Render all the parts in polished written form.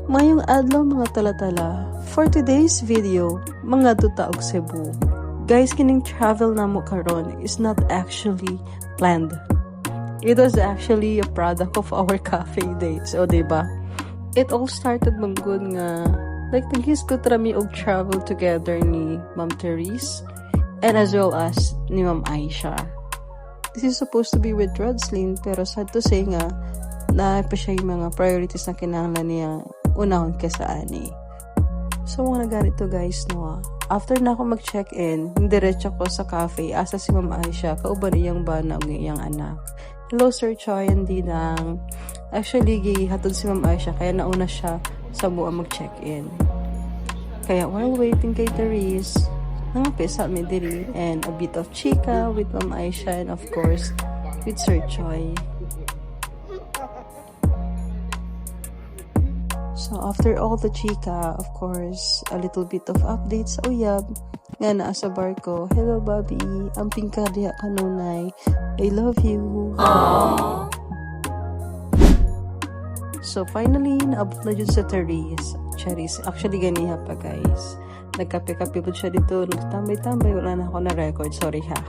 Mayong adlaw mga talatala. For today's video, mga duta og Cebu. Guys, kining travel namo karon is not actually planned. It was actually a product of our cafe dates, o diba? It all started manggod nga like naghisgot rami og travel together ni Ma'am Therese and as well as ni Ma'am Aisha. This is supposed to be with Rodslyn, pero sad to say nga na pa siya yung mga priorities na kinahanglan niya unahon ka sa ani. So, mga ganito guys, no? After na ako mag-check-in, diretso ko sa cafe, asa si Ma'am Aisha, kauban iyang bana ng iyang anak. Hello, Sir Choi, hindi lang. Actually, gihatod si Ma'am Aisha, kaya nauna siya sa buwa mag-check-in. Kaya while waiting kay Therese, nangapisa mi diri, and a bit of chika with Ma'am Aisha, and of course, with Sir Choi. So, after all the chika, of course, a little bit of updates sa uyab, nga naa sa barko. Hello, Bobby. Amping ka diha kanunay. I love you. Aww. So, finally, naabot na dyan sa Therese. Actually, ganiha pa, guys. Nagkape-kape po siya dito. Nagtambay-tambay. Wala na ako na-record. Sorry, ha.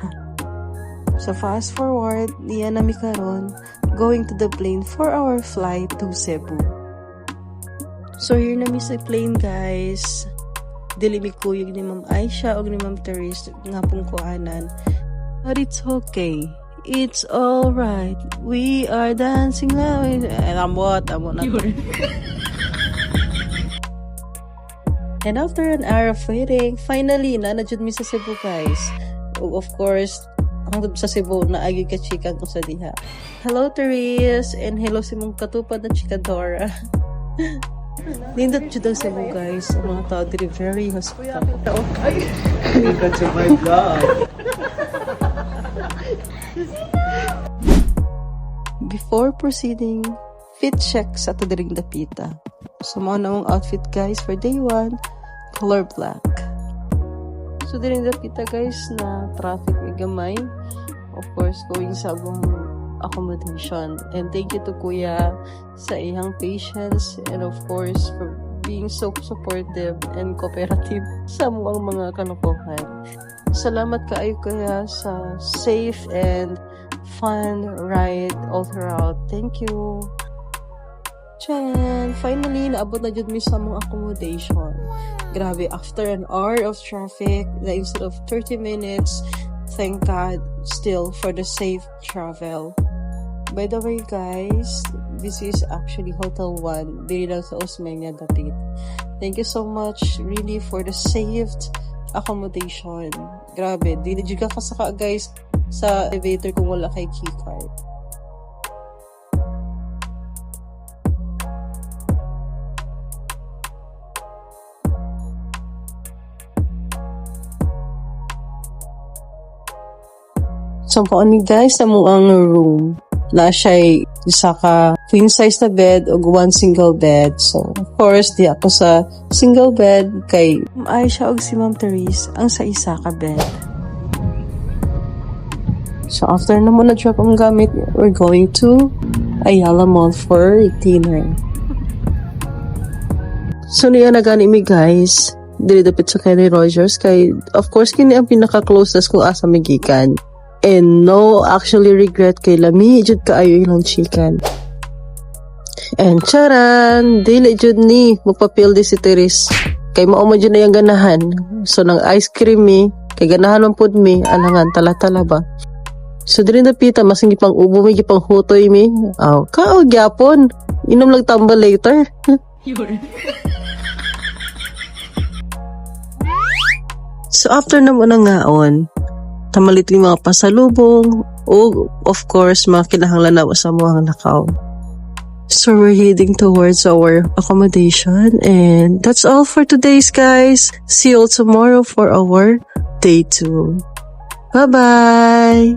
So, fast forward, niya na mi karon going to the plane for our flight to Cebu. So, here na mi sa plane, guys. Dili mi kuyog ni Ma'am Aisha o ni Ma'am Therese nga pong kuanan. But it's okay. It's alright. We are dancing now. Amot na. And after an hour of waiting, finally, nanadjud mi sa Cebu, guys. Of course, hangtod sa Cebu, naagi ka chika kung sa diha. Hello, Therese. And hello si mong katupad na chika Dora. Nindot jud ang Cebu, guys. Ang mga tao diri very hospitable. That's my vlog. Before proceeding, fit check sa ato diring dapita. So, mao na mong outfit, guys, for day 1, color black. So, diring dapita, guys, na traffic may gamay. Of course, going sa abong accommodation. And thank you to Kuya sa iyang patience and of course for being so supportive and cooperative sa mga kalokohan. Salamat kaayo Kuya sa safe and fun ride all throughout. Thank you. Tiyan! Finally, naabot na jud mi sa mga accommodation. Grabe, after an hour of traffic, instead of 30 minutes, thank God still for the safe travel. By the way, guys, this is actually Hotel 1. Diri lang sa Osmeña, Datit. Thank you so much, really, for the saved accommodation. Grabe, dili jud ka kasaka, guys, sa elevator kung wala kay keycard. So, paano guys, sa muang room na siya isa ka queen size na bed o one single bed. So, of course, di ako sa single bed kay Aisha o si Ma'am Therese ang sa isa ka bed. So, after na mo na-drop ang gamit, we're going to Ayala Mall for dinner. So, niya na gani mi guys, dili dapit sa Kenny Rogers kay, of course, kini ang pinaka-closest kung asa magikan. And no, actually regret kay lami jud kaayo ilang chicken. And charan, dili jud ni magpapil di si Therese. Kay mao man jud na yang ganahan. So nang ice cream mi, kay ganahan man pud mi, anangan tala-tala ba. So diri na pita masing gipang ubo mi gipang hutoy mi. Aw, kao gyapon. Inom lang tambal later. So after na mo na ngaon, tamalit yung mga pasalubong o of course mga kinahanglan na sa mga nakaw. So we're heading towards our accommodation and that's all for today's guys. See you all tomorrow for our day 2. Bye bye.